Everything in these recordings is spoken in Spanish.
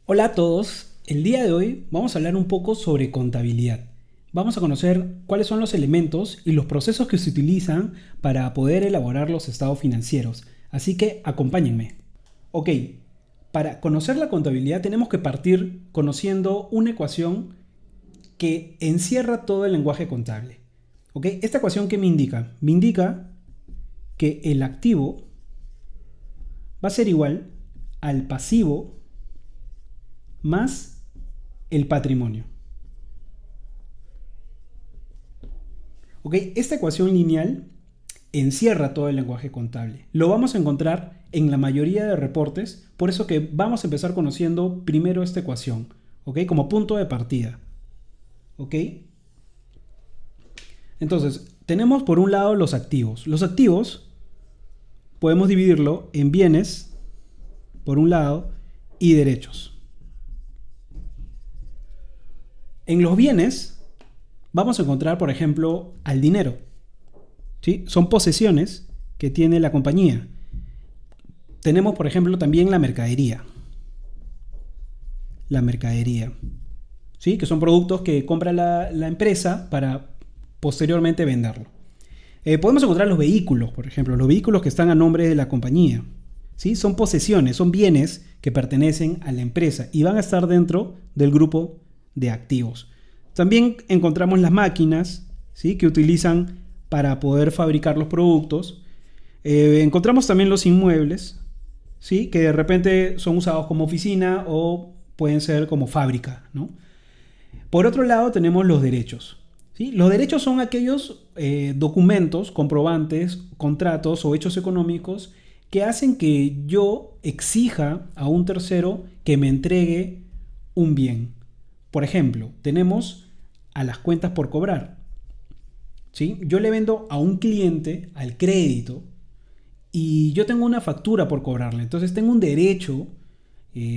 Hola a todos, el día de hoy vamos a hablar un poco sobre contabilidad. Vamos a conocer cuáles son los elementos y los procesos que se utilizan para poder elaborar los estados financieros. Así que acompáñenme. Ok, para conocer la contabilidad tenemos que partir conociendo una ecuación que encierra todo el lenguaje contable. Ok, ¿esta ecuación qué me indica? Me indica que el activo va a ser igual al pasivo más el patrimonio. ¿Ok? Esta ecuación lineal encierra todo el lenguaje contable. Lo vamos a encontrar en la mayoría de reportes, por eso que vamos a empezar conociendo primero esta ecuación, ¿ok? Como punto de partida, ¿ok? Entonces, tenemos por un lado los activos. Los activos podemos dividirlo en bienes, por un lado, y derechos. En los bienes vamos a encontrar, por ejemplo, al dinero. ¿Sí? Son posesiones que tiene la compañía. Tenemos, por ejemplo, también la mercadería. La mercadería. ¿Sí? Que son productos que compra la empresa para posteriormente venderlo. Podemos encontrar los vehículos, por ejemplo, los vehículos que están a nombre de la compañía. ¿Sí? Son posesiones, son bienes que pertenecen a la empresa y van a estar dentro del grupo de activos. También encontramos las máquinas, ¿sí? Que utilizan para poder fabricar los productos. Encontramos también los inmuebles, ¿sí? Que de repente son usados como oficina o pueden ser como fábrica, ¿no? Por otro lado tenemos los derechos, ¿sí? Los derechos son aquellos documentos, comprobantes, contratos o hechos económicos que hacen que yo exija a un tercero que me entregue un bien. Por ejemplo, tenemos a las cuentas por cobrar, ¿sí? Yo le vendo a un cliente al crédito y yo tengo una factura por cobrarle. Entonces tengo un derecho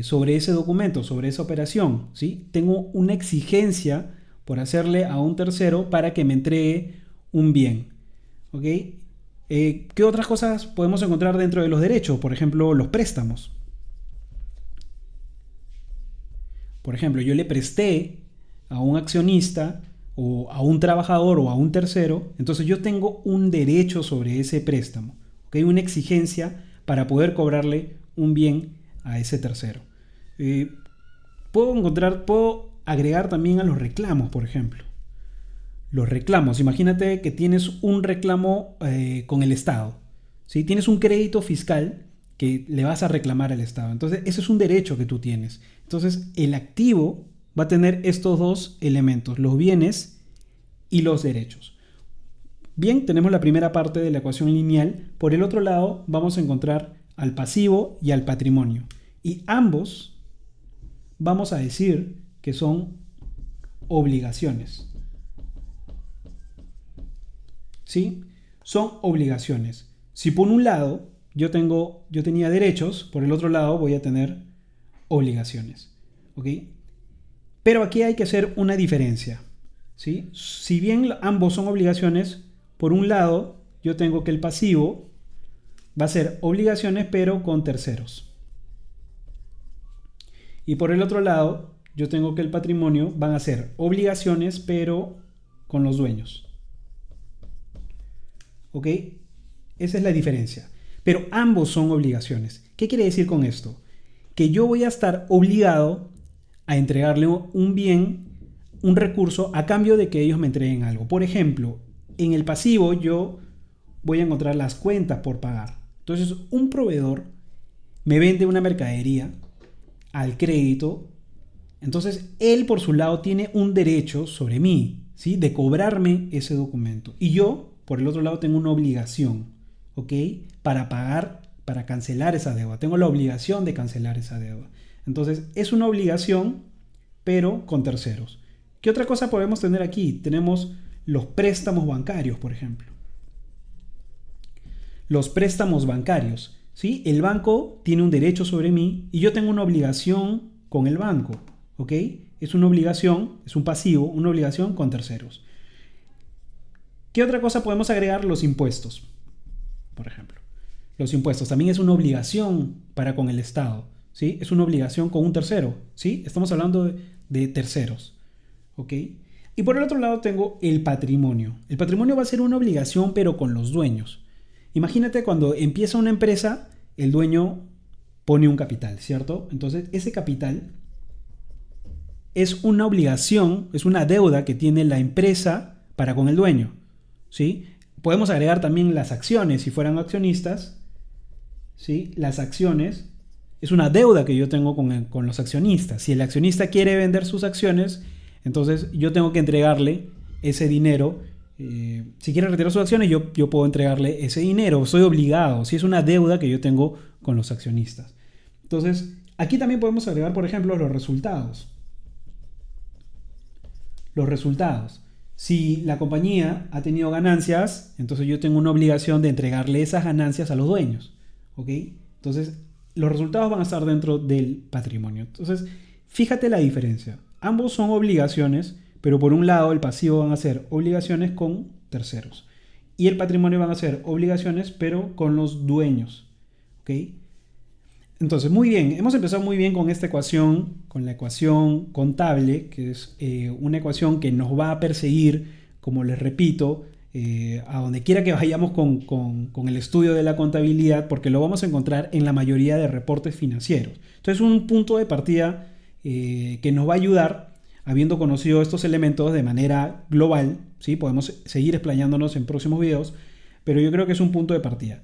sobre ese documento, sobre esa operación, ¿sí? Tengo una exigencia por hacerle a un tercero para que me entregue un bien, ¿ok? ¿Qué otras cosas podemos encontrar dentro de los derechos? Por ejemplo, los préstamos. Por ejemplo, yo le presté a un accionista o a un trabajador o a un tercero, entonces yo tengo un derecho sobre ese préstamo, ¿okay? Una exigencia para poder cobrarle un bien a ese tercero. Puedo agregar también a los reclamos, por ejemplo. Los reclamos, imagínate que tienes un reclamo con el Estado, ¿sí? Tienes un crédito fiscal que le vas a reclamar al Estado. Entonces, ese es un derecho que tú tienes. Entonces, el activo va a tener estos dos elementos, los bienes y los derechos. Bien, tenemos la primera parte de la ecuación lineal. Por el otro lado, vamos a encontrar al pasivo y al patrimonio. Y ambos vamos a decir que son obligaciones. ¿Sí? Son obligaciones. Si por un lado yo tenía derechos, por el otro lado voy a tener obligaciones. ¿Ok? Pero aquí hay que hacer una diferencia, ¿sí? Si bien ambos son obligaciones, por un lado yo tengo que el pasivo va a ser obligaciones pero con terceros. Y por el otro lado yo tengo que el patrimonio van a ser obligaciones pero con los dueños. ¿Ok? Esa es la diferencia. Pero ambos son obligaciones. ¿Qué quiere decir con esto? Que yo voy a estar obligado a entregarle un bien, un recurso, a cambio de que ellos me entreguen algo. Por ejemplo, en el pasivo yo voy a encontrar las cuentas por pagar. Entonces, un proveedor me vende una mercadería al crédito. Entonces, él por su lado tiene un derecho sobre mí, ¿sí? De cobrarme ese documento. Y yo, por el otro lado, tengo una obligación, ¿ok? Para pagar, para cancelar esa deuda. Tengo la obligación de cancelar esa deuda. Entonces, es una obligación, pero con terceros. ¿Qué otra cosa podemos tener aquí? Tenemos los préstamos bancarios, por ejemplo. Los préstamos bancarios, ¿sí? El banco tiene un derecho sobre mí y yo tengo una obligación con el banco, ¿ok? Es una obligación, es un pasivo, una obligación con terceros. ¿Qué otra cosa podemos agregar? Los impuestos, por ejemplo. Los impuestos también es una obligación para con el Estado, ¿sí? Es una obligación con un tercero, ¿sí? Estamos hablando de terceros, ¿ok? Y por el otro lado tengo el patrimonio. El patrimonio va a ser una obligación pero con los dueños. Imagínate cuando empieza una empresa, el dueño pone un capital, ¿cierto? Entonces ese capital es una obligación, es una deuda que tiene la empresa para con el dueño, ¿sí? Podemos agregar también las acciones si fueran accionistas, ¿sí? Las acciones es una deuda que yo tengo con los accionistas. Si el accionista quiere vender sus acciones, entonces yo tengo que entregarle ese dinero. Si quiere retirar sus acciones, yo puedo entregarle ese dinero. Soy obligado. Si es una deuda que yo tengo con los accionistas. Entonces, aquí también podemos agregar, por ejemplo, los resultados. Los resultados. Si la compañía ha tenido ganancias, entonces yo tengo una obligación de entregarle esas ganancias a los dueños. ¿Ok? Entonces, los resultados van a estar dentro del patrimonio. Entonces, fíjate la diferencia. Ambos son obligaciones, pero por un lado el pasivo van a ser obligaciones con terceros. Y el patrimonio van a ser obligaciones, pero con los dueños. ¿Ok? Entonces, muy bien, hemos empezado muy bien con esta ecuación, con la ecuación contable, que es una ecuación que nos va a perseguir, como les repito, a donde quiera que vayamos con el estudio de la contabilidad, porque lo vamos a encontrar en la mayoría de reportes financieros. Entonces, un punto de partida que nos va a ayudar, habiendo conocido estos elementos de manera global, ¿sí? Podemos seguir explayándonos en próximos videos, pero yo creo que es un punto de partida.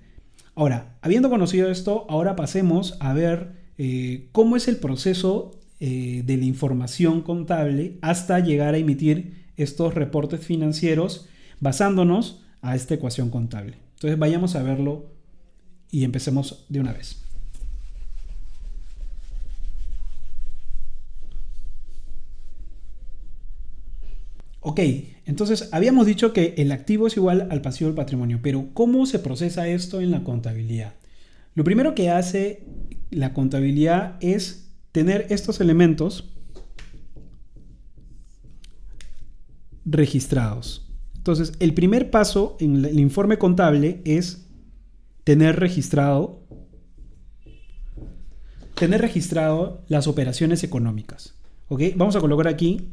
Ahora, habiendo conocido esto, ahora pasemos a ver cómo es el proceso de la información contable hasta llegar a emitir estos reportes financieros basándonos a esta ecuación contable. Entonces vayamos a verlo y empecemos de una vez. Ok, entonces habíamos dicho que el activo es igual al pasivo del patrimonio, pero ¿cómo se procesa esto en la contabilidad? Lo primero que hace la contabilidad es tener estos elementos registrados. Entonces, el primer paso en el informe contable es tener registrado las operaciones económicas. ¿Ok? Vamos a colocar aquí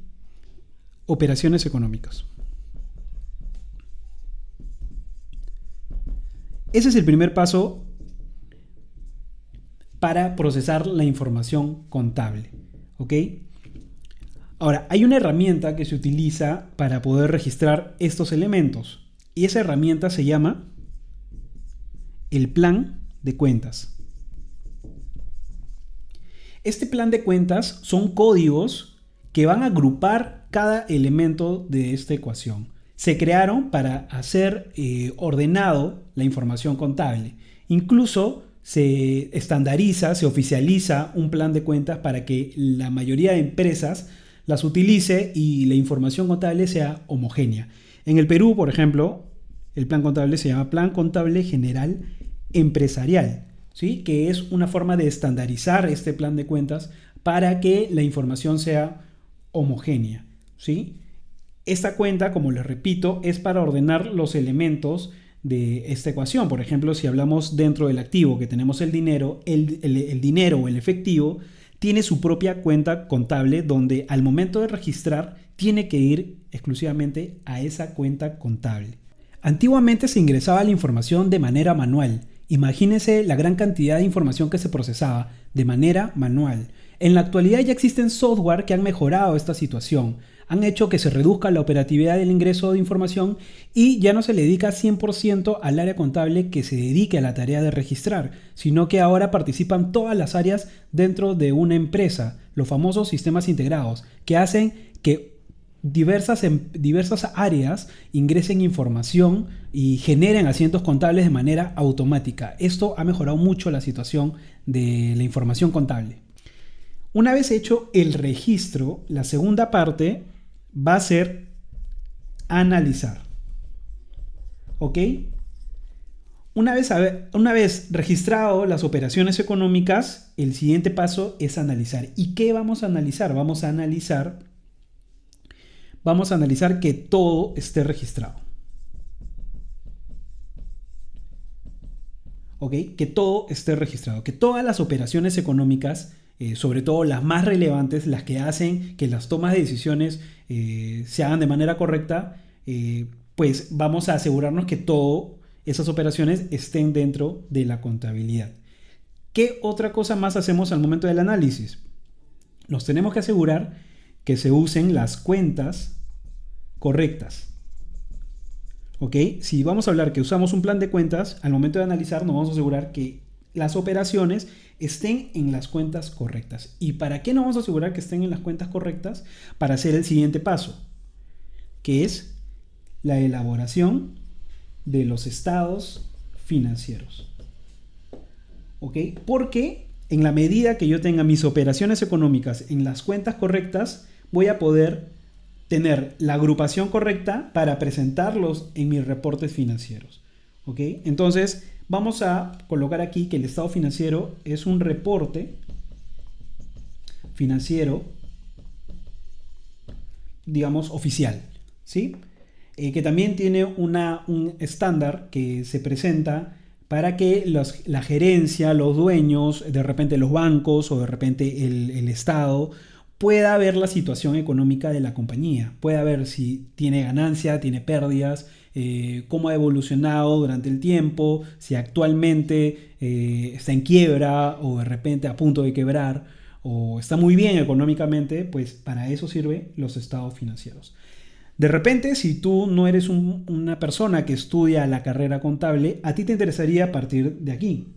operaciones económicas. Ese es el primer paso para procesar la información contable. ¿Ok? Ahora, hay una herramienta que se utiliza para poder registrar estos elementos. Y esa herramienta se llama el plan de cuentas. Este plan de cuentas son códigos que van a agrupar cada elemento de esta ecuación. Se crearon para hacer ordenado la información contable. Incluso se estandariza, se oficializa un plan de cuentas para que la mayoría de empresas las utilice y la información contable sea homogénea. En el Perú, por ejemplo, el plan contable se llama Plan Contable General Empresarial, ¿sí? Que es una forma de estandarizar este plan de cuentas para que la información sea homogénea, ¿sí? Esta cuenta, como les repito, es para ordenar los elementos de esta ecuación. Por ejemplo, si hablamos dentro del activo que tenemos el dinero, el dinero o el efectivo tiene su propia cuenta contable donde al momento de registrar tiene que ir exclusivamente a esa cuenta contable. Antiguamente se ingresaba la información de manera manual. Imagínense la gran cantidad de información que se procesaba de manera manual. En la actualidad ya existen software que han mejorado esta situación, han hecho que se reduzca la operatividad del ingreso de información y ya no se le dedica 100% al área contable que se dedique a la tarea de registrar, sino que ahora participan todas las áreas dentro de una empresa, los famosos sistemas integrados, que hacen que diversas áreas ingresen información y generen asientos contables de manera automática. Esto ha mejorado mucho la situación de la información contable. Una vez hecho el registro, la segunda parte va a ser analizar. ¿Ok? Una vez registrado las operaciones económicas, el siguiente paso es analizar. ¿Y qué vamos a analizar? Vamos a analizar que todo esté registrado. ¿ok? Que todo esté registrado, que todas las operaciones económicas, sobre todo las más relevantes, las que hacen que las tomas de decisiones se hagan de manera correcta, pues vamos a asegurarnos que todas esas operaciones estén dentro de la contabilidad. ¿Qué otra cosa más hacemos al momento del análisis? Nos tenemos que asegurar que se usen las cuentas correctas. ¿Ok? Si vamos a hablar que usamos un plan de cuentas, al momento de analizar nos vamos a asegurar que las operaciones estén en las cuentas correctas. ¿Y para qué nos vamos a asegurar que estén en las cuentas correctas? Para hacer el siguiente paso, que es la elaboración de los estados financieros. ¿Ok? Porque en la medida que yo tenga mis operaciones económicas en las cuentas correctas, voy a poder tener la agrupación correcta para presentarlos en mis reportes financieros. ¿Ok? Entonces, vamos a colocar aquí que el estado financiero es un reporte financiero, digamos, oficial, ¿sí? Que también tiene un estándar que se presenta para que la gerencia, los dueños, de repente los bancos o de repente el Estado pueda ver la situación económica de la compañía, pueda ver si tiene ganancia, tiene pérdidas, cómo ha evolucionado durante el tiempo, si actualmente está en quiebra o de repente a punto de quebrar o está muy bien económicamente, pues para eso sirven los estados financieros. De repente, si tú no eres una persona que estudia la carrera contable, a ti te interesaría partir de aquí,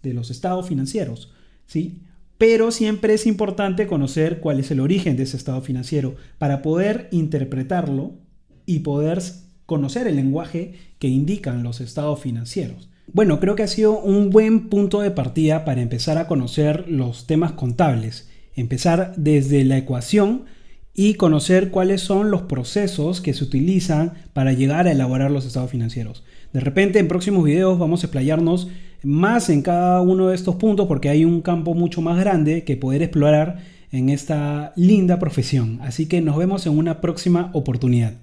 de los estados financieros, ¿sí? Pero siempre es importante conocer cuál es el origen de ese estado financiero para poder interpretarlo y poder conocer el lenguaje que indican los estados financieros. Bueno, creo que ha sido un buen punto de partida para empezar a conocer los temas contables. Empezar desde la ecuación y conocer cuáles son los procesos que se utilizan para llegar a elaborar los estados financieros. De repente en próximos videos vamos a explayarnos más en cada uno de estos puntos porque hay un campo mucho más grande que poder explorar en esta linda profesión. Así que nos vemos en una próxima oportunidad.